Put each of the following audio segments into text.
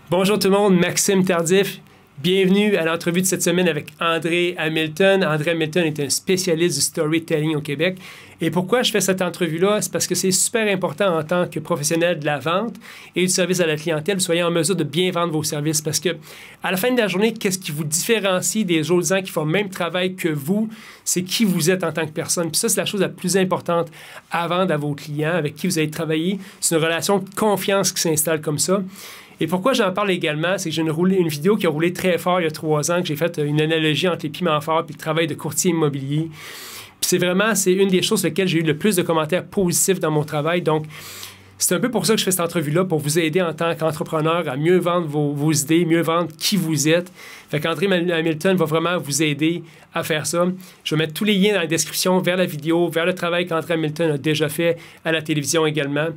Bonjour tout le monde, Maxime Tardif. Bienvenue à l'entrevue de cette semaine avec André Hamilton. André Hamilton est un spécialiste du storytelling au Québec. Et pourquoi je fais cette entrevue-là? C'est parce que c'est super important en tant que professionnel de la vente et du service à la clientèle, vous soyez en mesure de bien vendre vos services. Parce que à la fin de la journée, qu'est-ce qui vous différencie des autres gens qui font le même travail que vous? C'est qui vous êtes en tant que personne. Puis ça, c'est la chose la plus importante à vendre à vos clients avec qui vous allez travailler. C'est une relation de confiance qui s'installe comme ça. Et pourquoi j'en parle également, c'est que j'ai une vidéo qui a roulé très fort il y a 3 ans, que j'ai fait une analogie entre les piments forts et le travail de courtier immobilier. Puis c'est une des choses sur lesquelles j'ai eu le plus de commentaires positifs dans mon travail. Donc, c'est un peu pour ça que je fais cette entrevue-là, pour vous aider en tant qu'entrepreneur à mieux vendre vos idées, mieux vendre qui vous êtes. Fait qu'André Hamilton va vraiment vous aider à faire ça. Je vais mettre tous les liens dans la description vers la vidéo, vers le travail qu'André Hamilton a déjà fait à la télévision également.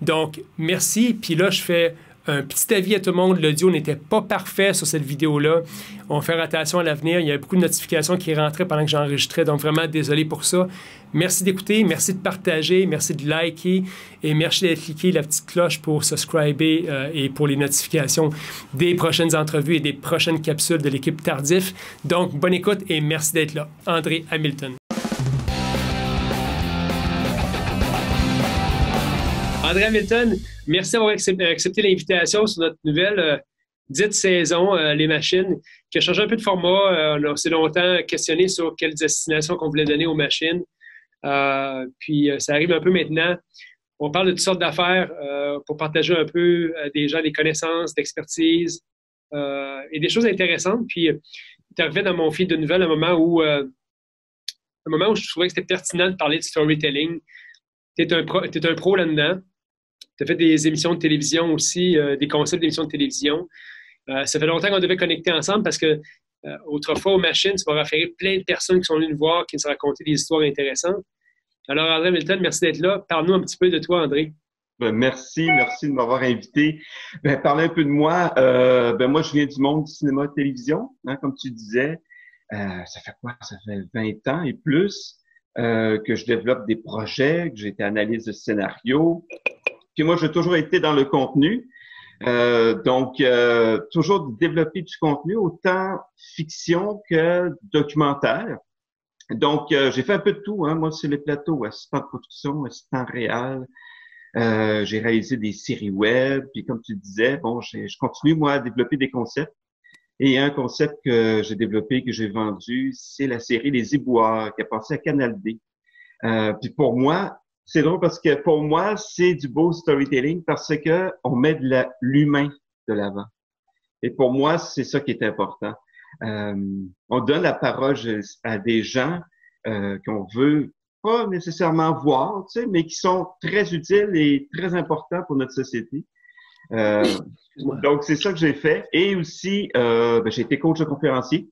Donc, merci. Puis là, je fais un petit avis à tout le monde, l'audio n'était pas parfait sur cette vidéo-là. On va faire attention à l'avenir. Il y a beaucoup de notifications qui rentraient pendant que j'enregistrais, donc vraiment désolé pour ça. Merci d'écouter, merci de partager, merci de liker et merci de cliquer la petite cloche pour subscriber et pour les notifications des prochaines entrevues et des prochaines capsules de l'équipe Tardif. Donc, bonne écoute et merci d'être là. André Hamilton. André Hamilton, merci d'avoir accepté l'invitation sur notre nouvelle dite saison, Les Machines, qui a changé un peu de format. On s'est longtemps questionné sur quelle destination qu'on voulait donner aux machines. Puis ça arrive un peu maintenant. On parle de toutes sortes d'affaires pour partager un peu à des gens des connaissances, d'expertise et des choses intéressantes. Puis tu arrivé dans mon fil de nouvelles à un moment où je trouvais que c'était pertinent de parler de storytelling. Tu es un pro là-dedans. Tu as fait des émissions de télévision aussi, des concepts d'émissions de télévision. Ça fait longtemps qu'on devait connecter ensemble parce que autrefois, aux machines, tu vas référer plein de personnes qui sont venues nous voir, qui nous ont raconté des histoires intéressantes. Alors, André Hamilton, merci d'être là. Parle-nous un petit peu de toi, André. Merci de m'avoir invité. Parler un peu de moi. Moi, je viens du monde du cinéma et de télévision, hein, comme tu disais. Ça fait quoi? Ça fait 20 ans et plus que je développe des projets, que j'ai été analyste de scénario. Puis moi, j'ai toujours été dans le contenu. Toujours développer du contenu, autant fiction que documentaire. Donc, j'ai fait un peu de tout, hein. Moi, sur les plateaux, assistant de production, assistant réel. J'ai réalisé des séries web. Puis comme tu disais, je continue, moi, à développer des concepts. Et un concept que j'ai développé, que j'ai vendu, c'est la série Les Éboueurs, qui a passé à Canal D. Puis pour moi, c'est drôle parce que pour moi, c'est du beau storytelling parce que on met de l'humain de l'avant. Et pour moi, c'est ça qui est important. On donne la parole à des gens qu'on veut pas nécessairement voir, tu sais, mais qui sont très utiles et très importants pour notre société. Donc, c'est ça que j'ai fait. Et aussi, j'ai été coach de conférencier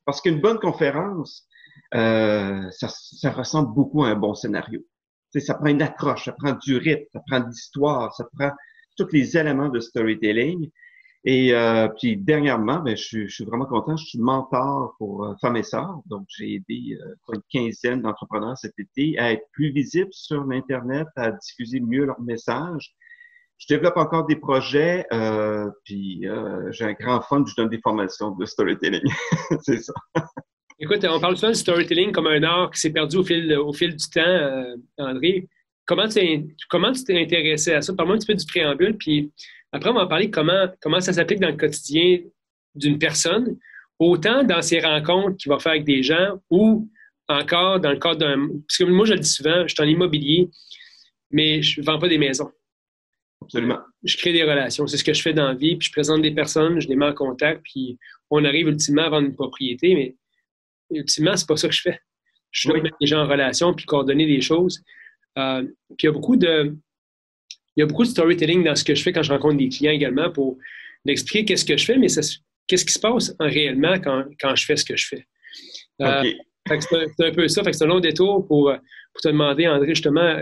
parce qu'une bonne conférence, ça ressemble beaucoup à un bon scénario. Tu sais, ça prend une accroche, ça prend du rythme, ça prend de l'histoire, ça prend tous les éléments de storytelling. Et puis dernièrement, je suis vraiment content. Je suis mentor pour Femmes et Sœurs. Donc, j'ai aidé une quinzaine d'entrepreneurs cet été à être plus visibles sur l'Internet, à diffuser mieux leur message. Je développe encore des projets, j'ai un grand fun, je donne des formations de storytelling. C'est ça. Écoute, on parle souvent du storytelling comme un art qui s'est perdu au fil du temps, André. Comment tu t'es intéressé à ça? Parle-moi un petit peu du préambule, puis après, on va en parler comment ça s'applique dans le quotidien d'une personne, autant dans ses rencontres qu'il va faire avec des gens ou encore dans le cadre d'un... Parce que moi, je le dis souvent, je suis en immobilier, mais je ne vends pas des maisons. Absolument. Je crée des relations. C'est ce que je fais dans la vie, puis je présente des personnes, je les mets en contact, puis on arrive ultimement à vendre une propriété, mais ultimement, c'est pas ça que je fais. Je suis là pour mettre les gens en relation puis coordonner des choses. Puis il y a beaucoup de storytelling dans ce que je fais quand je rencontre des clients également pour expliquer qu'est-ce que je fais, mais qu'est-ce qui se passe réellement quand je fais ce que je fais. Okay. Fait que c'est un peu ça. Fait que c'est un long détour pour te demander, André, justement,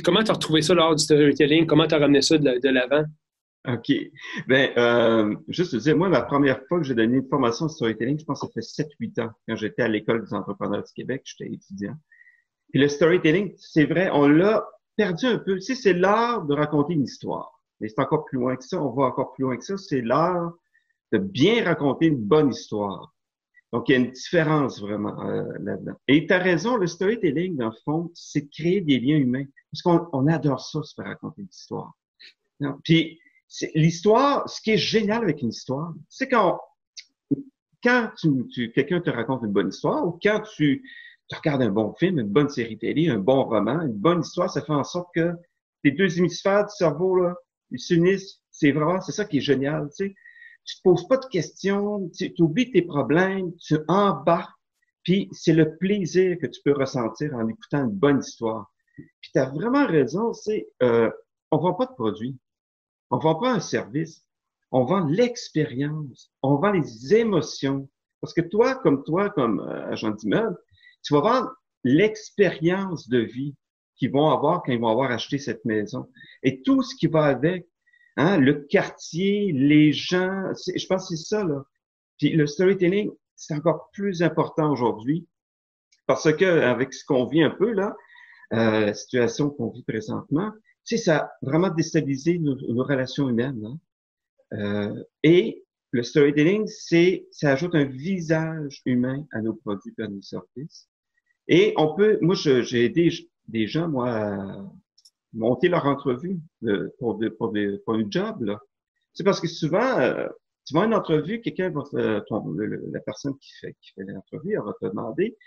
comment tu as retrouvé ça lors du storytelling? Comment tu as ramené ça de l'avant? OK. Juste te dire, moi, la première fois que j'ai donné une formation de storytelling, je pense que ça fait 7-8 ans, quand j'étais à l'École des entrepreneurs du Québec, j'étais étudiant. Puis le storytelling, c'est vrai, on l'a perdu un peu. Tu sais, c'est l'art de raconter une histoire. Mais c'est encore plus loin que ça, on va encore plus loin que ça, c'est l'art de bien raconter une bonne histoire. Donc, il y a une différence vraiment là-dedans. Et tu as raison, le storytelling, dans le fond, c'est de créer des liens humains. Parce qu'on adore ça, se faire raconter une histoire. Puis, l'histoire, ce qui est génial avec une histoire, c'est quand quelqu'un te raconte une bonne histoire ou quand tu regardes un bon film, une bonne série télé, un bon roman, une bonne histoire, ça fait en sorte que les deux hémisphères du cerveau, là, ils s'unissent. C'est ça qui est génial, tu sais. Tu te poses pas de questions, tu oublies tes problèmes, tu embarques, puis c'est le plaisir que tu peux ressentir en écoutant une bonne histoire. Puis tu as vraiment raison, on vend pas de produit, on vend pas un service, on vend l'expérience, on vend les émotions. Parce que toi, comme agent d'immeuble, tu vas vendre l'expérience de vie qu'ils vont avoir quand ils vont avoir acheté cette maison. Et tout ce qui va avec, hein, le quartier, les gens, je pense que c'est ça, là. Puis le storytelling, c'est encore plus important aujourd'hui parce que avec ce qu'on vit un peu, là, la situation qu'on vit présentement, tu sais, ça a vraiment déstabilisé nos relations humaines, hein. Et le storytelling, ça ajoute un visage humain à nos produits et à nos services. Et moi, j'ai aidé des gens, moi, à monter leur entrevue pour une job, là. C'est parce que souvent, tu vas à une entrevue, quelqu'un va la personne qui fait l'entrevue, elle va te demander,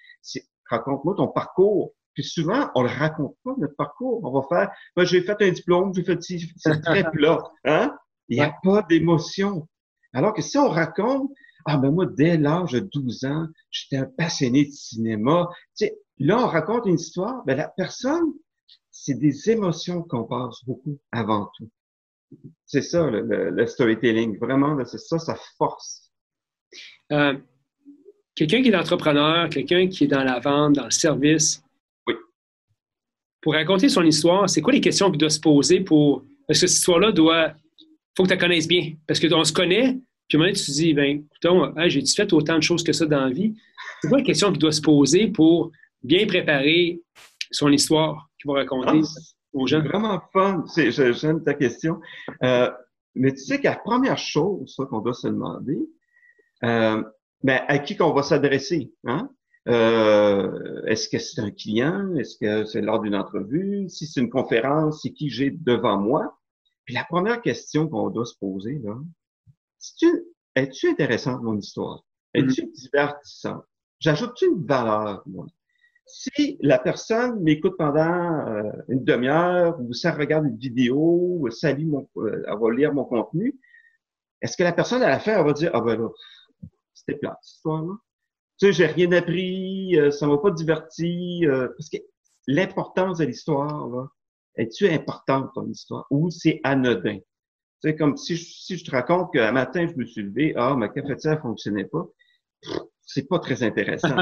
raconte-moi ton parcours. Puis souvent, on le raconte pas, notre parcours. On va faire, moi, j'ai fait un diplôme, j'ai fait ci, c'est très plat, hein? Il n'y a pas d'émotion. Alors que si on raconte, ben moi, dès l'âge de 12 ans, j'étais un passionné de cinéma. Tu sais, là, on raconte une histoire, ben la personne, c'est des émotions qu'on passe beaucoup avant tout. C'est ça, le storytelling. Vraiment, là, c'est ça, sa force. Euh, Quelqu'un qui est entrepreneur, quelqu'un qui est dans la vente, dans le service, Oui. pour raconter son histoire, c'est quoi les questions qu'il doit se poser pour... Parce que cette histoire-là faut que tu la connaisses bien. Parce qu'on se connaît, puis à un moment donné, tu te dis, ben, écoutons, j'ai-tu fait autant de choses que ça dans la vie? C'est quoi la question qu'il doit se poser pour bien préparer son histoire qu'il va raconter aux C'est gens? vraiment fun. J'aime ta question. Mais tu sais que la première chose qu'on doit se demander, ben, à qui qu'on va s'adresser, hein? Est-ce que c'est un client? Est-ce que c'est lors d'une entrevue? Si c'est une conférence, c'est qui j'ai devant moi? Puis la première question qu'on doit se poser, là, es-tu intéressante, mon histoire? Es-tu divertissante? J'ajoute-tu une valeur, moi? Si la personne m'écoute pendant une demi-heure ou ça regarde une vidéo, ou elle va lire mon contenu, est-ce que la personne à la fin, elle va dire, ah ben là, c'était plate, cette histoire-là? Tu sais, j'ai rien appris, ça m'a pas diverti, parce que l'importance de l'histoire, là, es-tu importante ton histoire ou c'est anodin? Tu sais, comme si je te raconte qu'un matin, je me suis levé, ma cafetière fonctionnait pas, c'est pas très intéressant,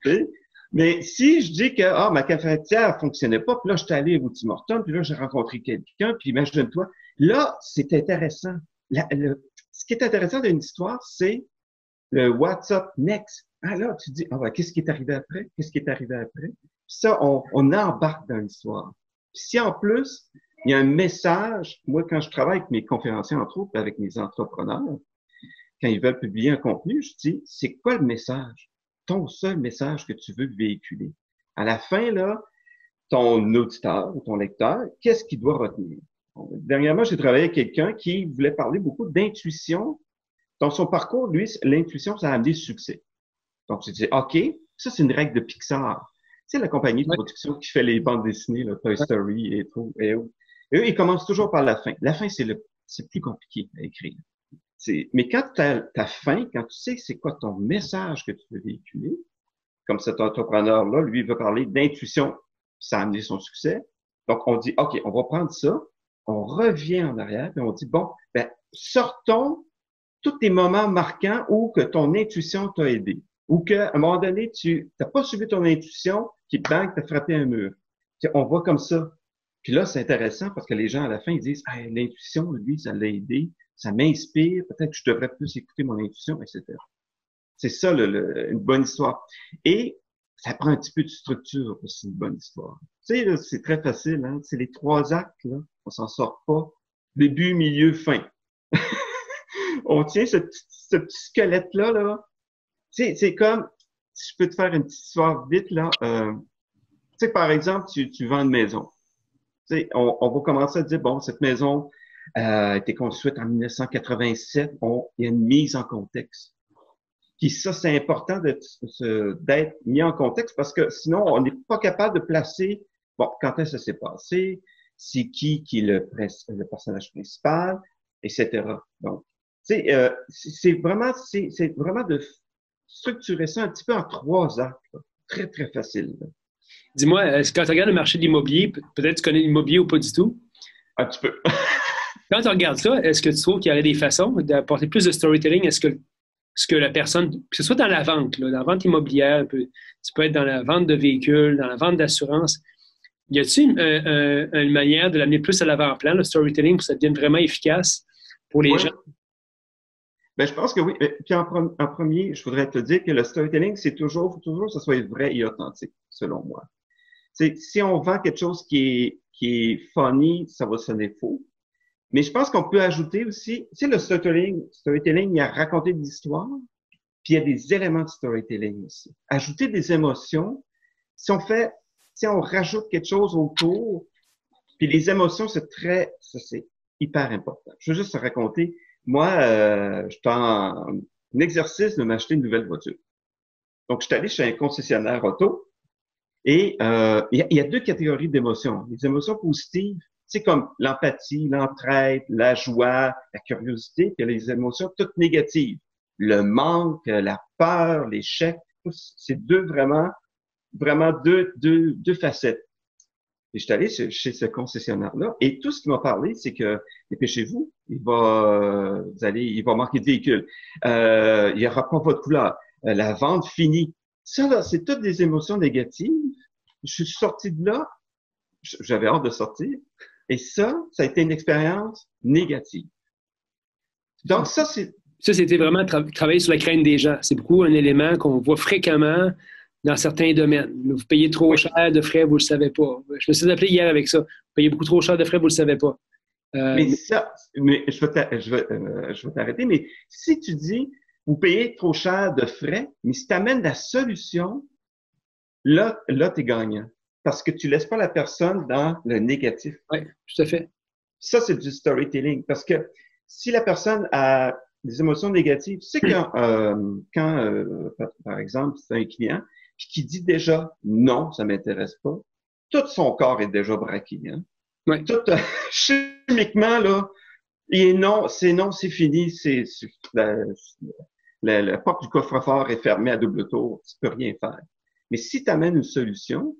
tu sais. Mais si je dis que ma cafetière fonctionnait pas, puis là, je suis allé au Tim Hortons, puis là, j'ai rencontré quelqu'un, puis imagine-toi, là, c'est intéressant. Ce qui est intéressant d'une histoire, c'est le What's up next. Ah là, tu dis, qu'est-ce qui est arrivé après? Qu'est-ce qui est arrivé après? Puis ça, on embarque dans l'histoire. Puis si en plus, il y a un message, moi, quand je travaille avec mes conférenciers, entre autres, avec mes entrepreneurs, quand ils veulent publier un contenu, je dis, c'est quoi le message? Ton seul message que tu veux véhiculer. À la fin, là, ton auditeur ou ton lecteur, qu'est-ce qu'il doit retenir? Dernièrement, j'ai travaillé avec quelqu'un qui voulait parler beaucoup d'intuition. Dans son parcours, lui, l'intuition, ça a amené le succès. Donc, j'ai dit, OK, ça, c'est une règle de Pixar. Tu sais, la compagnie de production qui fait les bandes dessinées, là, Toy Story et tout. Et eux, ils commencent toujours par la fin. La fin, c'est plus compliqué à écrire. Mais quand tu as ta fin, quand tu sais c'est quoi ton message que tu veux véhiculer, comme cet entrepreneur-là, lui, il veut parler d'intuition, ça a amené son succès. Donc, on dit, OK, on va prendre ça, on revient en arrière, et on dit, bon, ben, sortons tous tes moments marquants où que ton intuition t'a aidé. Ou qu'à un moment donné, tu n'as pas suivi ton intuition, qui bang, t'as frappé un mur. On voit comme ça. Puis là, c'est intéressant parce que les gens, à la fin, ils disent, l'intuition, lui, ça l'a aidé, ça m'inspire, peut-être que je devrais plus écouter mon intuition, etc. C'est ça, une bonne histoire. Et ça prend un petit peu de structure pour une bonne histoire. Tu sais, là, c'est très facile, hein? C'est les 3 actes, là. On s'en sort pas. début, milieu, fin. On tient ce petit squelette-là, là. C'est comme, si je peux te faire une petite histoire vite, là. Tu sais, par exemple, tu vends une maison. Tu sais, on va commencer à dire, bon, cette maison a été construite en 1987. Bon, il y a une mise en contexte. Puis ça, c'est important d'être mis en contexte parce que sinon, on n'est pas capable de placer, bon, quand est-ce que ça s'est passé, c'est qui est le personnage principal, etc. Donc, tu sais, c'est vraiment de structurer ça un petit peu en 3 actes, là. Très, très facile, là. Dis-moi, est-ce que quand tu regardes le marché de l'immobilier, peut-être tu connais l'immobilier ou pas du tout? Un petit peu. Quand tu regardes ça, est-ce que tu trouves qu'il y aurait des façons d'apporter plus de storytelling? Est-ce que la personne, que ce soit dans la vente, là, dans la vente immobilière, tu peux être dans la vente de véhicules, dans la vente d'assurance, y a-t-il une manière de l'amener plus à l'avant-plan, le storytelling, pour que ça devienne vraiment efficace pour les Ouais. gens? Ben, je pense que oui. Puis en premier, je voudrais te dire que le storytelling, faut toujours que ça soit vrai et authentique, selon moi. Si on vend quelque chose qui est funny, ça va sonner faux. Mais je pense qu'on peut ajouter aussi, tu sais, le storytelling, il y a raconté des histoires, puis il y a des éléments de storytelling aussi. Ajouter des émotions, si on rajoute quelque chose autour, puis les émotions, ça c'est hyper important. Je veux juste te raconter, moi, je suis en exercice de m'acheter une nouvelle voiture. Donc, je suis allé chez un concessionnaire auto, et il y a 2 catégories d'émotions. Les émotions positives, c'est comme l'empathie, l'entraide, la joie, la curiosité, puis les émotions toutes négatives. Le manque, la peur, l'échec, c'est vraiment deux facettes. Et je suis allé chez ce concessionnaire-là, et tout ce qu'il m'a parlé, c'est que dépêchez-vous, il va manquer de véhicules, il n'y aura pas votre couleur, la vente finie. Ça, là, c'est toutes des émotions négatives. Je suis sorti de là, j'avais hâte de sortir, et ça a été une expérience négative. Donc ça, c'est... Ça, c'était vraiment travailler sur la crainte des gens. C'est beaucoup un élément qu'on voit fréquemment dans certains domaines. Vous payez trop Oui. cher de frais, vous ne le savez pas. Je me suis appelé hier avec ça. Vous payez beaucoup trop cher de frais, vous ne le savez pas. Mais je vais t'arrêter, mais si tu dis, vous payez trop cher de frais, mais si tu amènes la solution, là, tu es gagnant. Parce que tu laisses pas la personne dans le négatif. Oui, tout à fait. Ça, c'est du storytelling. Parce que si la personne a des émotions négatives, tu sais par exemple, c'est un client puis qui dit déjà non, ça m'intéresse pas, tout son corps est déjà braqué. Hein? Oui. Tout chimiquement, là, non, c'est fini, la porte du coffre-fort est fermée à double tour, tu peux rien faire. Mais si tu amènes une solution,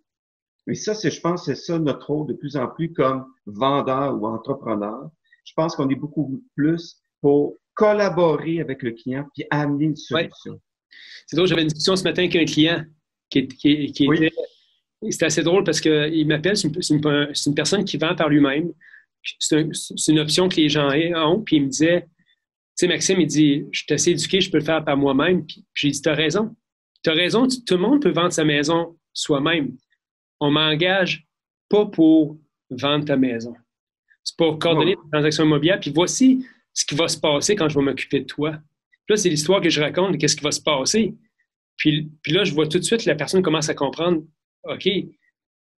et ça, je pense, c'est ça notre rôle de plus en plus comme vendeur ou entrepreneur. Je pense qu'on est beaucoup plus pour collaborer avec le client puis amener une solution. Ouais. C'est drôle, j'avais une discussion ce matin avec un client qui Oui. était... C'était assez drôle parce qu'il m'appelle, c'est une personne qui vend par lui-même. C'est une option que les gens ont. Puis il me disait, tu sais, Maxime, il dit, je suis assez éduqué, je peux le faire par moi-même. Puis j'ai dit, t'as raison. T'as raison, tout le monde peut vendre sa maison soi-même. On m'engage pas pour vendre ta maison. C'est pour coordonner des transactions immobilières. Puis voici ce qui va se passer quand je vais m'occuper de toi. Puis là, c'est l'histoire que je raconte de qu'est-ce qui va se passer. Puis là, je vois tout de suite la personne commence à comprendre, OK,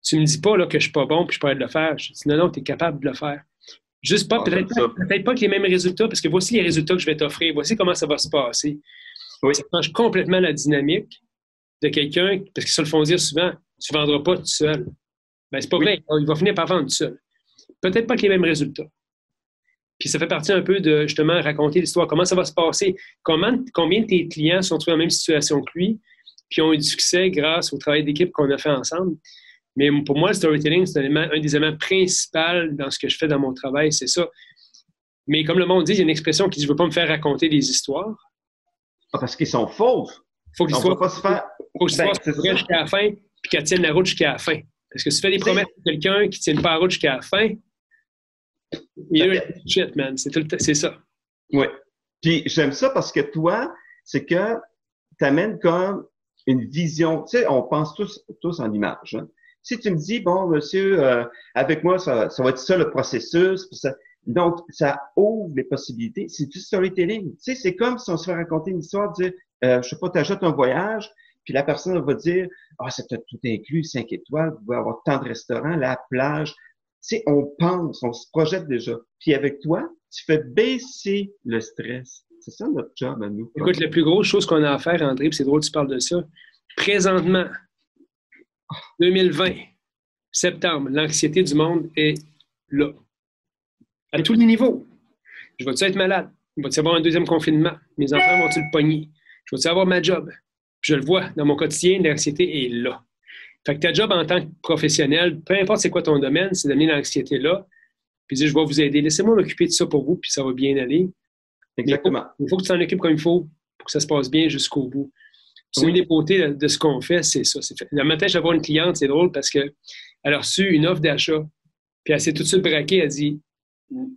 tu me dis pas là, que je suis pas bon puis je peux le faire. Je dis non, tu es capable de le faire. Juste pas, peut-être pas avec les mêmes résultats, parce que voici les résultats que je vais t'offrir. Voici comment ça va se passer. Oui. Ça change complètement la dynamique de quelqu'un, parce qu'ils se le font dire souvent, tu ne vendras pas tout seul. Ben, c'est pas vrai. Il va finir par vendre tout seul. Peut-être pas avec les mêmes résultats. Puis ça fait partie un peu de, justement, raconter l'histoire. Comment ça va se passer? Combien de tes clients sont trouvés dans la même situation que lui, puis ont eu du succès grâce au travail d'équipe qu'on a fait ensemble? Mais pour moi, le storytelling, c'est un des éléments principaux dans ce que je fais dans mon travail, c'est ça. Mais comme le monde dit, il y a une expression qui dit « je ne veux pas me faire raconter des histoires ». Ah, parce qu'ils sont fausses. Il faut que l'histoire soit vraie jusqu'à la fin, puis qu'elle tienne la route jusqu'à la fin. Parce que si tu fais des promesses à quelqu'un qui ne tienne pas la route jusqu'à la fin, shit, man, c'est ça. Oui. Puis j'aime ça parce que toi, c'est que tu amènes comme une vision. Tu sais, on pense tous en images. Hein. Si tu me dis, bon, monsieur, avec moi, ça va être ça le processus, puis Donc, ça ouvre les possibilités. C'est du storytelling. Tu sais, c'est comme si on se fait raconter une histoire, dire, je sais pas, t'achètes un voyage, puis la personne va dire, ah, c'est peut-être tout inclus, 5 étoiles, vous pouvez avoir tant de restaurants, la plage. Tu sais, on pense, on se projette déjà. Puis avec toi, tu fais baisser le stress. C'est ça notre job à nous. Écoute, la plus grosse chose qu'on a à faire, André, puis c'est drôle que tu parles de ça. Présentement, 2020, septembre, l'anxiété du monde est là. À tous les niveaux. Je vais-tu être malade? Il va-tu y avoir un deuxième confinement? Mes enfants vont-tu le pogner? Je vais-tu avoir ma job? Je le vois dans mon quotidien, l'anxiété est là. Fait que ta job en tant que professionnel, peu importe c'est quoi ton domaine, c'est d'amener l'anxiété là, puis dire je vais vous aider. Laissez-moi m'occuper de ça pour vous, puis ça va bien aller. Exactement. Il faut que tu t'en occupes comme il faut pour que ça se passe bien jusqu'au bout. C'est une des beautés de ce qu'on fait, c'est ça. Le matin, je vais voir une cliente, c'est drôle parce qu'elle a reçu une offre d'achat, puis elle s'est tout de suite braquée, elle dit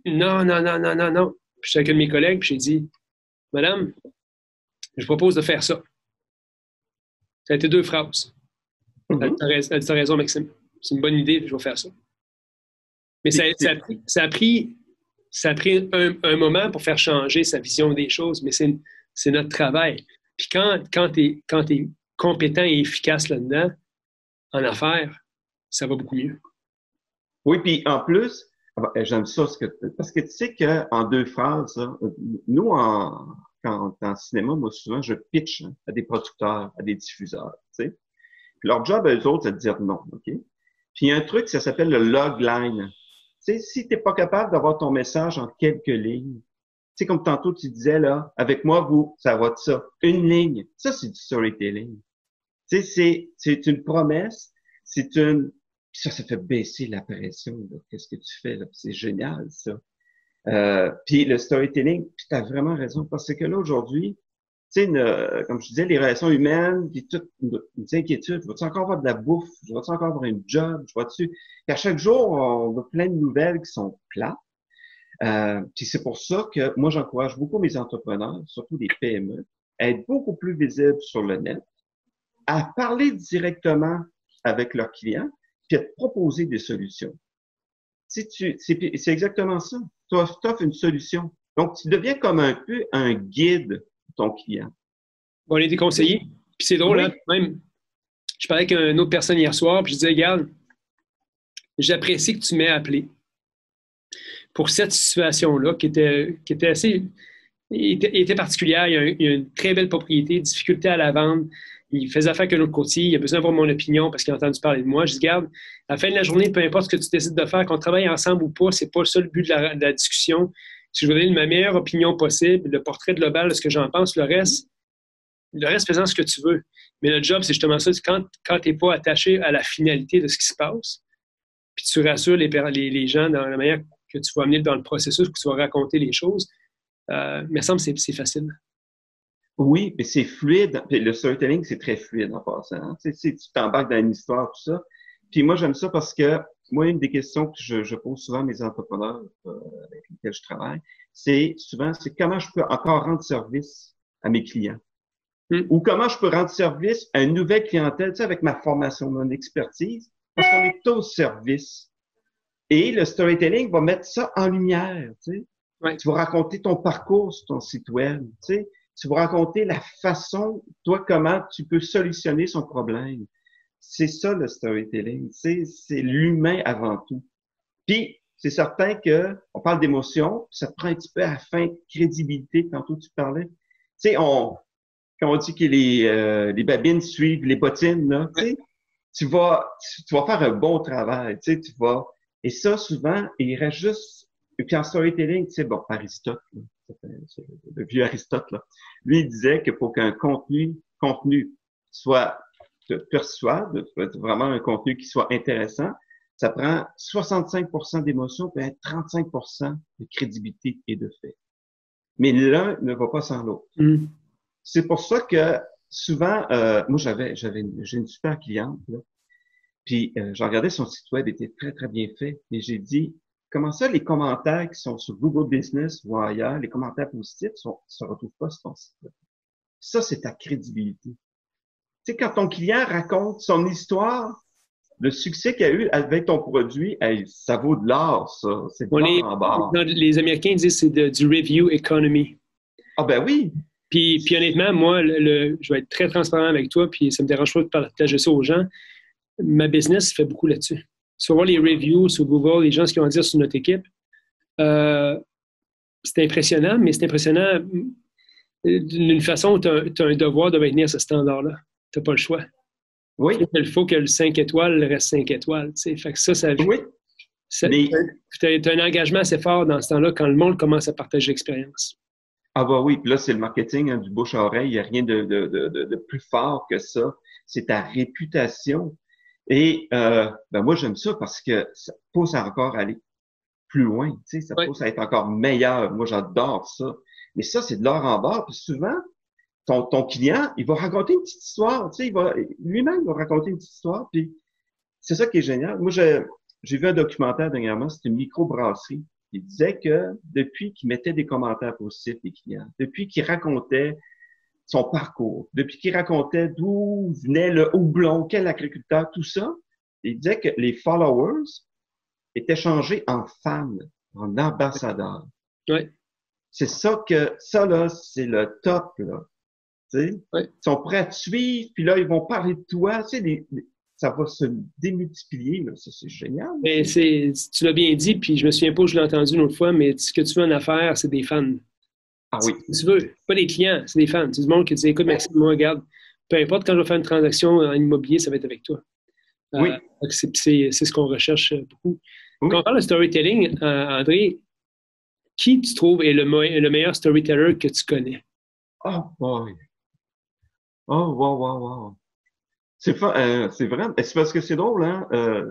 non, non, non, non, non, non. Puis j'étais avec un de mes collègues, puis j'ai dit Madame, je vous propose de faire ça. Ça a été 2 phrases. Elle dit, t'as raison, Maxime. C'est une bonne idée, je vais faire ça. Mais ça a pris un moment pour faire changer sa vision des choses, mais c'est notre travail. Puis quand tu es compétent et efficace là-dedans, en affaires, ça va beaucoup mieux. Oui, puis en plus, j'aime ça parce que tu sais qu'en 2 phrases, là, nous, quand en cinéma, moi, souvent, je pitch à des producteurs, à des diffuseurs, tu sais. Puis leur job, eux autres, c'est de dire non, OK? Puis il y a un truc, ça s'appelle le logline. Tu sais, si t'es pas capable d'avoir ton message en quelques lignes, tu sais, comme tantôt tu disais, là, avec moi, vous, ça va de ça. Une ligne. Ça, c'est du storytelling. Tu sais, c'est une promesse, ça fait baisser la pression, là. Qu'est-ce que tu fais, là? C'est génial, ça. Puis le storytelling, puis t'as vraiment raison, parce que là, aujourd'hui, tu sais, comme je disais, les relations humaines, puis toutes nos inquiétudes, je vais-tu encore avoir de la bouffe? Je vais-tu encore avoir un job? Je vais-tu... Puis à chaque jour, on a plein de nouvelles qui sont plates. Puis c'est pour ça que moi, j'encourage beaucoup mes entrepreneurs, surtout les PME, à être beaucoup plus visibles sur le net, à parler directement avec leurs clients, puis à te proposer des solutions. C'est exactement ça. Tu offres une solution. Donc, tu deviens comme un peu un guide ton client. On est des conseillers. Puis c'est drôle, Oui. hein? Même, je parlais avec une autre personne hier soir, puis je disais, regarde, j'apprécie que tu m'aies appelé pour cette situation-là qui était assez. Il était particulière. Il y a une très belle propriété, difficulté à la vendre. Il faisait affaire avec un autre courtier. Il a besoin d'avoir mon opinion parce qu'il a entendu parler de moi. Je dis, garde, à la fin de la journée, peu importe ce que tu décides de faire, qu'on travaille ensemble ou pas, c'est pas ça le but de la discussion. Si je veux donner ma meilleure opinion possible, le portrait global de ce que j'en pense, le reste, faisant ce que tu veux. Mais notre job, c'est justement ça. Quand tu n'es pas attaché à la finalité de ce qui se passe, puis tu rassures les gens dans la manière que tu vas amener dans le processus, que tu vas raconter les choses, il me semble que c'est facile. Oui, mais c'est fluide. Puis le storytelling, c'est très fluide en passant. Hein. Tu sais, tu t'embarques dans une histoire, tout ça. Puis moi, j'aime ça parce que moi, une des questions que je pose souvent à mes entrepreneurs avec lesquels je travaille, c'est comment je peux encore rendre service à mes clients. Ou comment je peux rendre service à une nouvelle clientèle, tu sais, avec ma formation, mon expertise, parce qu'on est au service. Et le storytelling va mettre ça en lumière, tu sais. Ouais. Tu vas raconter ton parcours sur ton site web, tu sais. Tu vas raconter la façon, toi, comment tu peux solutionner son problème. C'est ça, le storytelling. C'est l'humain avant tout. Puis, c'est certain que on parle d'émotion, ça te prend un petit peu à la fin de crédibilité, tantôt tu parlais. Tu sais, quand on dit que les babines suivent les bottines, là, tu sais, tu vas faire un bon travail, tu sais, et ça, souvent, il reste juste, et puis en storytelling, tu sais, bon, Aristote, là, c'est le vieux Aristote, là, lui, il disait que pour qu'un contenu soit, te persuade, vraiment un contenu qui soit intéressant, ça prend 65% d'émotion, puis 35% de crédibilité et de fait. Mais l'un ne va pas sans l'autre. C'est pour ça que souvent, moi j'ai une super cliente, là, puis j'ai regardé son site web, il était très, très bien fait, et j'ai dit, comment ça, les commentaires qui sont sur Google Business ou ailleurs, les commentaires positifs se retrouvent pas sur ton site web. Ça, c'est ta crédibilité. Tu sais, quand ton client raconte son histoire, le succès qu'il y a eu avec ton produit, hey, ça vaut de l'or, ça. C'est de On l'or est, en barre. les Américains disent que c'est du review economy. Ah ben oui. Puis honnêtement, moi, je vais être très transparent avec toi, puis ça me dérange pas de partager ça aux gens. Ma business fait beaucoup là-dessus. Si on voit les reviews sur Google, les gens ce qu'ils ont à dire sur notre équipe, c'est impressionnant, mais c'est impressionnant d'une façon où tu as un devoir de maintenir ce standard-là. Tu n'as pas le choix. Oui. Il faut que le 5 étoiles reste 5 étoiles. Fait que ça Oui. tu as un engagement assez fort dans ce temps-là quand le monde commence à partager l'expérience. Ah bah oui, puis là, c'est le marketing, hein, du bouche à oreille. Il n'y a rien de plus fort que ça. C'est ta réputation. Et ben moi, j'aime ça parce que ça pousse à encore aller plus loin. Tu sais, ça pousse à être encore meilleur. Moi, j'adore ça. Mais ça, c'est de l'or en barre. Puis souvent, ton client, il va raconter une petite histoire. Tu sais, lui-même va raconter une petite histoire. Puis c'est ça qui est génial. Moi, j'ai vu un documentaire dernièrement, c'était une microbrasserie. Il disait que depuis qu'il mettait des commentaires positifs des clients, depuis qu'il racontait son parcours, depuis qu'il racontait d'où venait le houblon, quel agriculteur, tout ça, il disait que les followers étaient changés en fans, en ambassadeurs. Ouais. C'est ça là, c'est le top, là. Tu sais, ils sont prêts à te suivre, puis là, ils vont parler de toi. Tu sais, ça va se démultiplier, là. Ça, c'est génial. Mais tu l'as bien dit, puis je me souviens pas où je l'ai entendu une autre fois, mais ce que tu veux en affaires, c'est des fans. Ah oui. Si tu veux, pas des clients, c'est des fans. C'est du monde qui dit, écoute, Maxime, moi, regarde, peu importe quand je vais faire une transaction en immobilier, ça va être avec toi. Oui. C'est ce qu'on recherche beaucoup. Oui. Quand on parle de storytelling, André, qui tu trouves est le meilleur storyteller que tu connais? Oh boy. Oh, wow. C'est vrai. C'est parce que c'est drôle, hein.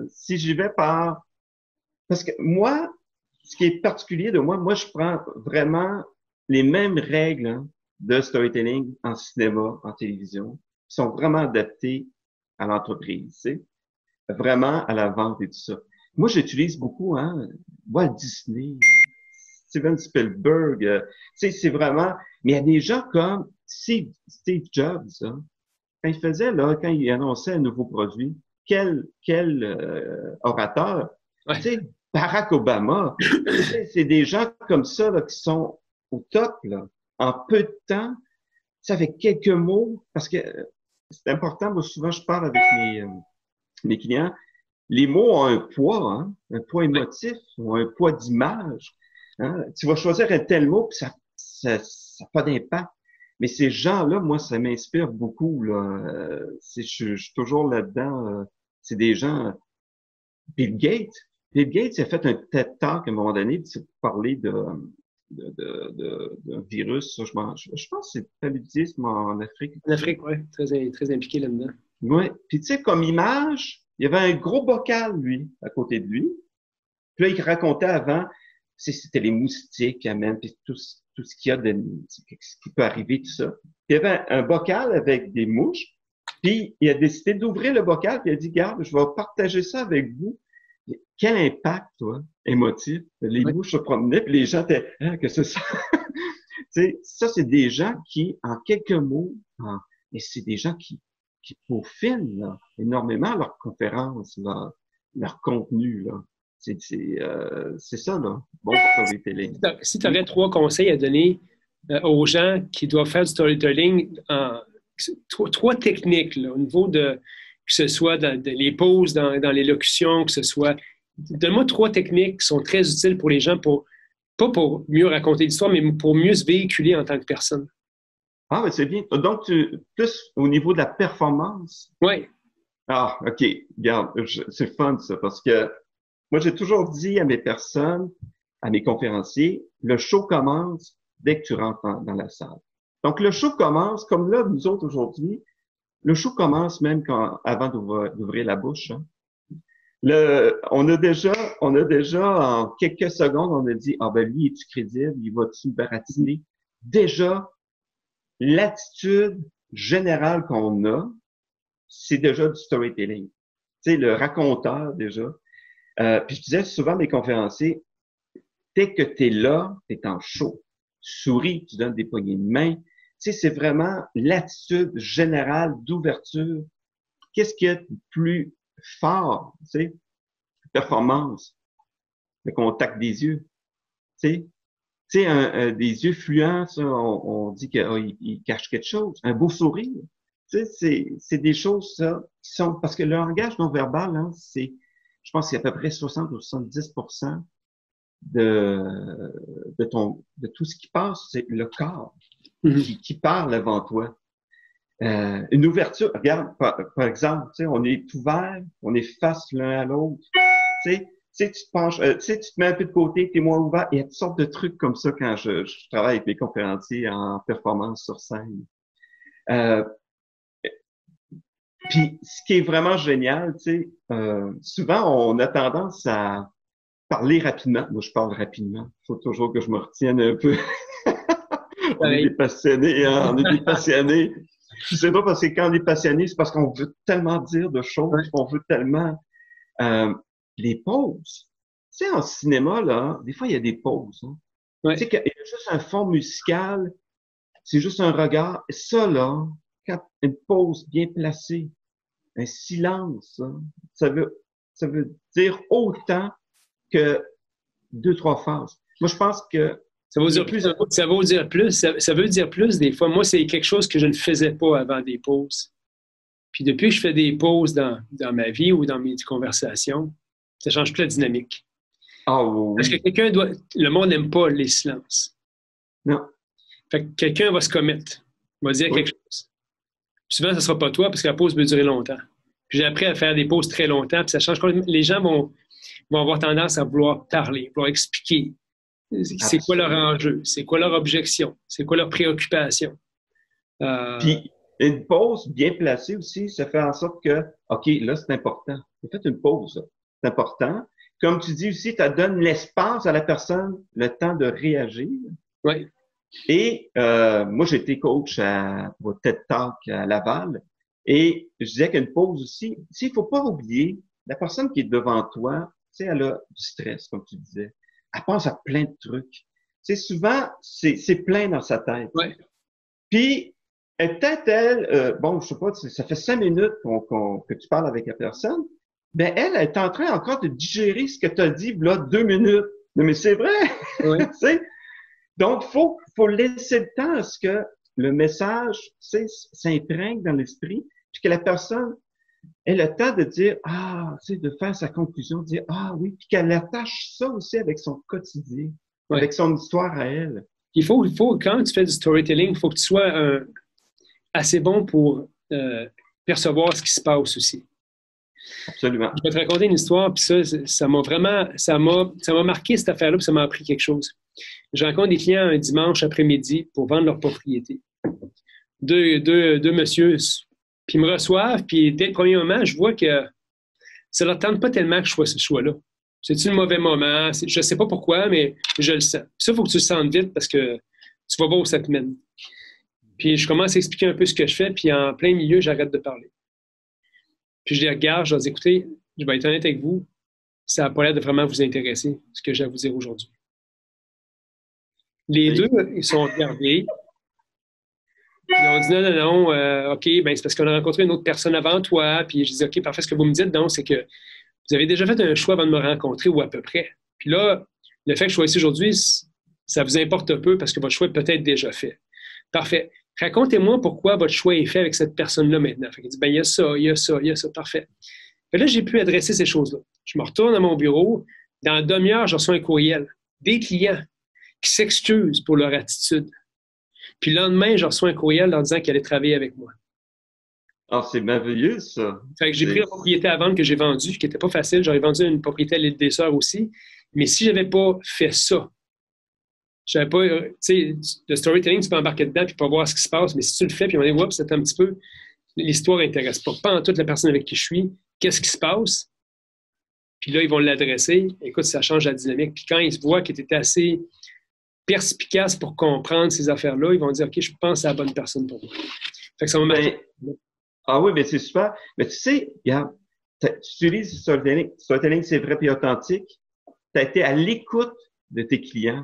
Si j'y vais parce que moi, ce qui est particulier de moi, je prends vraiment les mêmes règles, hein, de storytelling en cinéma, en télévision, qui sont vraiment adaptées à l'entreprise, tu sais, vraiment à la vente et tout ça. Moi, j'utilise beaucoup, hein, Walt Disney, Steven Spielberg, tu sais, c'est vraiment, mais il y a des gens comme Steve Jobs, hein, quand il annonçait un nouveau produit, quel orateur, Ouais. tu sais, Barack Obama, c'est des gens comme ça là, qui sont au top là, en peu de temps, tu sais, avec quelques mots, parce que c'est important. Moi, souvent, je parle avec mes clients. Les mots ont un poids émotif, ont un poids d'image. Hein? Tu vas choisir un tel mot, puis ça n'a pas d'impact. Mais ces gens-là, moi, ça m'inspire beaucoup. Là. Je suis toujours là-dedans. C'est des gens. Bill Gates. Bill Gates a fait un TED Talk à un moment donné, c'est pour parler d'un virus. Je pense que c'est le paludisme en Afrique. En Afrique, oui, très impliqué là-dedans. Oui. Puis tu sais, comme image, il y avait un gros bocal, lui, à côté de lui. Puis là, il racontait avant, c'était les moustiques qui amènent, puis tout ce qu'il y a ce qui peut arriver, tout ça. Puis il y avait un bocal avec des mouches, puis il a décidé d'ouvrir le bocal, puis il a dit, garde, je vais partager ça avec vous. Quel impact, toi, émotif. Les mouches se promenaient, puis les gens étaient, ah, que c'est ça? Tu sais, ça, c'est des gens qui, en quelques mots, et c'est des gens qui peaufinent là, énormément leurs conférences, leur contenu, là. C'est ça, là. Bon storytelling. Si tu aurais 3 conseils à donner aux gens qui doivent faire du storytelling, 3 techniques là, au niveau que ce soit dans les pauses, dans l'élocution, que ce soit... Donne-moi 3 techniques qui sont très utiles pour les gens, pas pour mieux raconter l'histoire, mais pour mieux se véhiculer en tant que personne. Ah, ben c'est bien. Donc, plus au niveau de la performance? Oui. Ah, OK. Regarde, c'est fun, ça, parce que moi, j'ai toujours dit à mes personnes, à mes conférenciers, le show commence dès que tu rentres dans la salle. Donc, le show commence, comme là, nous autres aujourd'hui, le show commence même avant d'ouvrir la bouche. Hein. On a déjà, en quelques secondes, on a dit, ah ben lui, es-tu crédible? Il va-tu me baratiner? Déjà, l'attitude générale qu'on a, c'est déjà du storytelling. Tu sais, le raconteur, déjà. Puis je disais souvent à mes conférenciers, dès que tu es là, tu es en show. Tu souris, tu donnes des poignées de main. Tu sais, c'est vraiment l'attitude générale d'ouverture. Qu'est-ce qui est plus fort, tu sais, performance, le contact des yeux, tu sais. Tu sais, des yeux fluents, ça, on dit qu'il cache quelque chose. Un beau sourire. Tu sais, c'est des choses, ça, qui sont, parce que le langage non verbal, hein, je pense qu'il y a à peu près 60 ou 70% de tout ce qui passe, c'est le corps qui parle avant toi. Une ouverture, regarde, par exemple, tu sais, on est ouvert, on est face l'un à l'autre. Tu sais, tu te penches, tu sais, tu te mets un peu de côté, tu es moins ouvert. Il y a toutes sortes de trucs comme ça quand je travaille avec mes conférenciers en performance sur scène. Euh, Puis, ce qui est vraiment génial, tu sais, souvent, on a tendance à parler rapidement. Moi, je parle rapidement. Il faut toujours que je me retienne un peu. On est des passionnés, hein? On est des passionnés. Je sais pas parce que quand on est passionné, c'est parce qu'on veut tellement dire de choses, qu'on veut tellement... les pauses. Tu sais, en cinéma, là, des fois, il y a des pauses. Hein. Tu sais, qu'il y a juste un fond musical, c'est juste un regard. Ça, là, quand une pause bien placée, un silence, hein, ça veut dire autant que deux, trois phrases. Moi, je pense que ça veut dire plus. Ça veut dire plus. Ça veut dire plus des fois. Moi, c'est quelque chose que je ne faisais pas avant des pauses. Puis depuis que je fais des pauses dans ma vie ou dans mes conversations, ça change toute la dynamique. Ah oui. Parce que quelqu'un doit... Le monde n'aime pas les silences. Non. Fait que quelqu'un va se commettre. Va dire quelque chose. Puis souvent, ça ne sera pas toi parce que la pause peut durer longtemps. Puis j'ai appris à faire des pauses très longtemps, puis ça change. Les gens vont avoir tendance à vouloir parler, vouloir expliquer c'est quoi leur enjeu, c'est quoi leur objection, c'est quoi leur préoccupation. Puis une pause bien placée aussi, ça fait en sorte que, OK, là, c'est important. Faites une pause, là. C'est important. Comme tu dis aussi, ça donne l'espace à la personne, le temps de réagir. Oui. Et moi, j'ai été coach au TED Talk à Laval. Et je disais qu'une pause aussi, il faut pas oublier, la personne qui est devant toi, tu sais, elle a du stress, comme tu disais. Elle pense à plein de trucs. Tu sais, souvent, c'est plein dans sa tête. Ouais. Puis, peut-être elle, bon, je sais pas, ça fait 5 minutes que tu parles avec la personne, ben elle est en train encore de digérer ce que tu as dit, là, 2 minutes. Mais c'est vrai! Oui. Tu sais? Donc, faut laisser le temps à ce que le message, tu sais, s'imprègne dans l'esprit, puis que la personne ait le temps de dire, ah, tu sais, de faire sa conclusion, de dire, ah oui, puis qu'elle attache ça aussi avec son quotidien, avec son histoire à elle. Il faut, quand tu fais du storytelling, il faut que tu sois assez bon pour percevoir ce qui se passe aussi. Absolument. Je vais te raconter une histoire, puis ça m'a vraiment, ça m'a marqué cette affaire-là, puis ça m'a appris quelque chose. Je rencontre des clients un dimanche après-midi pour vendre leur propriété. Deux messieurs, puis ils me reçoivent, puis dès le premier moment, je vois que ça leur tente pas tellement que je fasse ce choix-là. C'est-tu le mauvais moment? Je ne sais pas pourquoi, mais je le sens. Ça, il faut que tu le sentes vite parce que tu vas voir où ça te mène. Puis je commence à expliquer un peu ce que je fais, puis en plein milieu, j'arrête de parler. Puis je les regarde, je leur dis, écoutez, je vais être honnête avec vous, ça n'a pas l'air de vraiment vous intéresser, ce que j'ai à vous dire aujourd'hui. Les deux, ils sont regardés. Ils ont dit non, OK, ben c'est parce qu'on a rencontré une autre personne avant toi. Puis je dis, OK, parfait, ce que vous me dites, donc, c'est que vous avez déjà fait un choix avant de me rencontrer ou à peu près. Puis là, le fait que je sois ici aujourd'hui, ça vous importe peu parce que votre choix est peut-être déjà fait. Parfait. Racontez-moi pourquoi votre choix est fait avec cette personne-là maintenant. Fait qu'il dit, ben, il y a ça, il y a ça, il y a ça. Parfait. Puis là, j'ai pu adresser ces choses-là. Je me retourne à mon bureau. Dans une demi-heure, je reçois un courriel des clients qui s'excusent pour leur attitude. Puis le lendemain, je reçois un courriel leur disant qu'elle allait travailler avec moi. Ah, c'est merveilleux, ça. Fait que j'ai pris la propriété à vendre que j'ai vendue, qui n'était pas facile. J'aurais vendu une propriété à l'île des Sœurs aussi. Mais si je n'avais pas fait ça, j'avais pas, tu sais, le storytelling, tu peux embarquer dedans puis pas voir ce qui se passe. Mais si tu le fais, puis on dit, oups, c'est un petit peu, l'histoire n'intéresse pas en toute la personne avec qui je suis. Qu'est-ce qui se passe? Puis là, ils vont l'adresser. Écoute, ça change la dynamique. Puis quand ils se voient qu'il était assez perspicace pour comprendre ces affaires-là, ils vont dire, OK, je pense à la bonne personne pour moi. Fait que ça m'a marqué. Ah oui, mais c'est super. Mais tu sais, regarde, tu utilises le storytelling. Storytelling, c'est vrai et authentique. Tu as été à l'écoute de tes clients.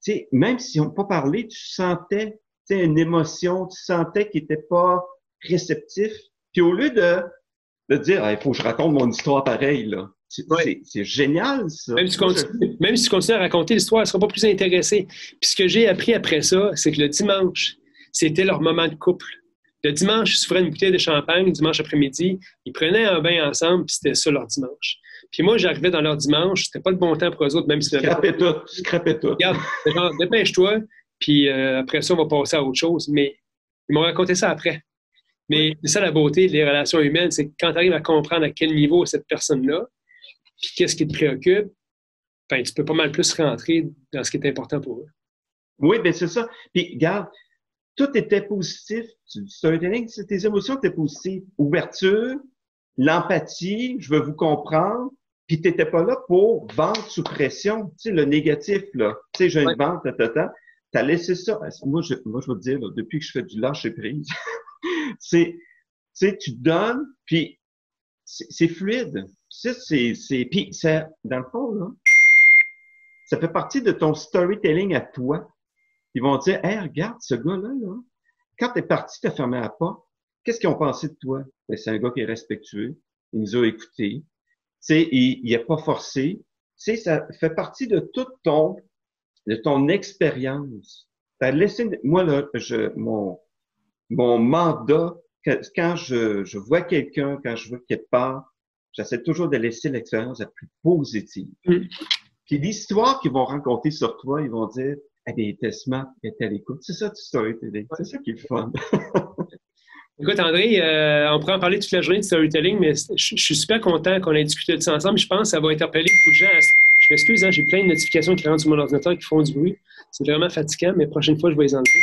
Tu sais, même s'ils n'ont pas parlé, tu sentais, tu sais, une émotion, tu sentais qu'ils n'étaient pas réceptifs. Puis au lieu de de dire, ah, il faut que je raconte mon histoire pareil, là. Ouais. C'est génial, ça. Même si tu continues à raconter l'histoire, elle ne sera pas plus intéressée. Puis ce que j'ai appris après ça, c'est que le dimanche, c'était leur moment de couple. Le dimanche, ils s'ouvraient une bouteille de champagne, dimanche après-midi, ils prenaient un bain ensemble, puis c'était ça leur dimanche. Puis moi, j'arrivais dans leur dimanche, c'était pas le bon temps pour eux autres, même si... Scrapais tout. Regarde, genre, dépêche-toi, puis après ça, on va passer à autre chose. Mais ils m'ont raconté ça après. Mais c'est ça la beauté des relations humaines, c'est que quand tu arrives à comprendre à quel niveau est cette personne-là, puis qu'est-ce qui te préoccupe, ben, tu peux pas mal plus rentrer dans ce qui est important pour eux. Oui, bien c'est ça. Puis, regarde, tout était positif. Du storytelling, tes émotions étaient positives. Ouverture, l'empathie, je veux vous comprendre. Puis, tu n'étais pas là pour vendre sous pression. Tu sais, le négatif, là. Tu sais, j'ai une vente, t'as laissé ça. Moi, je veux te dire, là, depuis que je fais du lâcher-prise, tu sais, tu donnes, puis c'est fluide. Puis, ça, dans le fond, là, ça fait partie de ton storytelling à toi. Ils vont dire, hey, regarde, ce gars-là, là, quand t'es parti, t'as fermé la porte, qu'est-ce qu'ils ont pensé de toi? Ben, c'est un gars qui est respectueux, il nous a écoutés, tu sais, il a pas forcé. Tu sais, ça fait partie de toute de ton expérience. T'as laissé, moi, là, mon mandat, quand je vois quelqu'un, quand je vois quelque part, j'essaie toujours de laisser l'expérience la plus positive. Puis l'histoire qu'ils vont raconter sur toi, ils vont dire, ah, bien, il était smart, il était à l'écoute. C'est ça du storytelling. C'est ça qui est le fun. Écoute, André, on pourrait en parler toute la journée de storytelling, mais je suis super content qu'on ait discuté de ça ensemble. Je pense que ça va interpeller beaucoup de gens. Je m'excuse, hein, j'ai plein de notifications qui rentrent sur mon ordinateur qui font du bruit. C'est vraiment fatigant, mais la prochaine fois, je vais les enlever.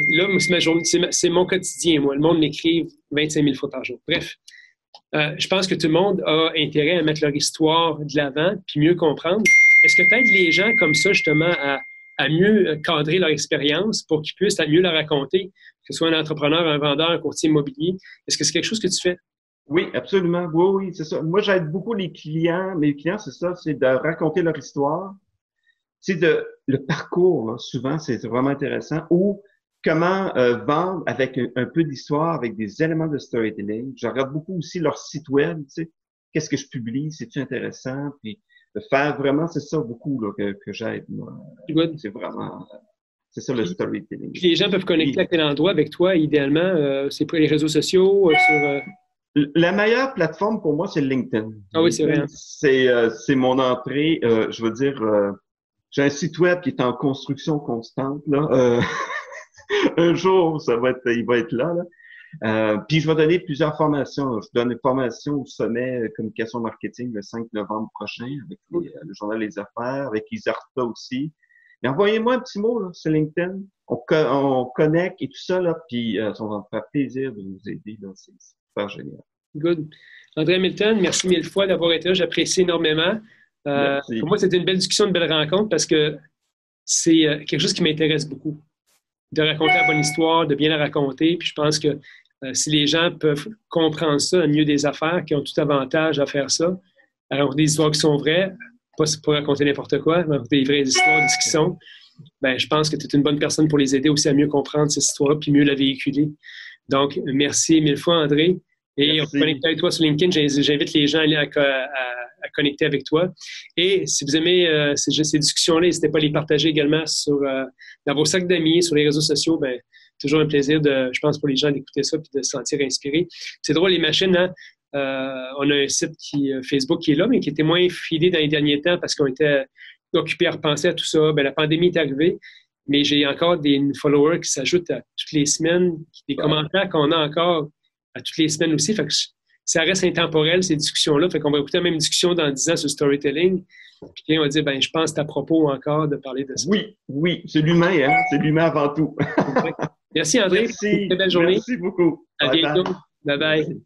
Là, c'est ma journée, c'est mon quotidien, moi. Le monde m'écrit 25 000 fois par jour. Bref, je pense que tout le monde a intérêt à mettre leur histoire de l'avant puis mieux comprendre. Est-ce que tu aides les gens comme ça, justement, à mieux cadrer leur expérience pour qu'ils puissent mieux la raconter, que ce soit un entrepreneur, un vendeur, un courtier immobilier? Est-ce que c'est quelque chose que tu fais? Oui, absolument. Oui, c'est ça. Moi, j'aide beaucoup les clients. Mes clients, c'est ça, c'est de raconter leur histoire. C'est le parcours, là, souvent, c'est vraiment intéressant. Ou comment vendre avec un peu d'histoire, avec des éléments de storytelling. Je regarde beaucoup aussi leur site web, tu sais. Qu'est-ce que je publie? C'est-tu intéressant? Puis de faire vraiment, c'est ça beaucoup là, que j'aide, moi. C'est vraiment, c'est ça le storytelling. Puis les gens peuvent connecter à quel endroit avec toi, idéalement? C'est pour les réseaux sociaux, La meilleure plateforme pour moi, c'est LinkedIn. Ah oui, c'est vrai. Hein? C'est mon entrée. Je veux dire, j'ai un site web qui est en construction constante. Là. Un jour, il va être là. Puis je vais donner plusieurs formations. Je donne une formation au sommet communication marketing le 5 novembre prochain avec le journal Les Affaires, avec Isarta aussi. Mais envoyez-moi un petit mot là, sur LinkedIn. On connecte et tout ça, là, puis ça va me faire plaisir de vous aider. Là. C'est super génial. Good. André Hamilton, merci mille fois d'avoir été là. J'apprécie énormément. Pour moi, c'était une belle discussion, une belle rencontre parce que c'est quelque chose qui m'intéresse beaucoup. De raconter la bonne histoire, de bien la raconter. Puis je pense que si les gens peuvent comprendre ça, le milieu des affaires, qui ont tout avantage à faire ça, alors des histoires qui sont vraies, pas pour raconter n'importe quoi, mais des vraies histoires de ce qui sont, ben, je pense que tu es une bonne personne pour les aider aussi à mieux comprendre ces histoires puis mieux la véhiculer. Donc, merci mille fois, André. Et on peut connecter avec toi sur LinkedIn. J'invite les gens à aller à connecter avec toi. Et si vous aimez ces discussions-là, n'hésitez pas à les partager également dans vos sacs d'amis, sur les réseaux sociaux. Ben, toujours un plaisir, je pense, pour les gens d'écouter ça et de se sentir inspirés. C'est drôle, les machines, hein? On a un site Facebook qui est là, mais qui était moins filé dans les derniers temps parce qu'on était occupés à repenser à tout ça. Ben, la pandémie est arrivée, mais j'ai encore des followers qui s'ajoutent à toutes les semaines, des commentaires qu'on a encore à toutes les semaines aussi. Fait que ça reste intemporel, ces discussions-là. Fait qu'on va écouter la même discussion dans 10 ans sur le storytelling. Puis on va dire, ben, je pense que c'est à propos encore de parler de ça. Oui, c'est l'humain, hein? C'est l'humain avant tout. Merci, André. Merci. Très belle journée. Merci beaucoup. À bientôt. Bye bye.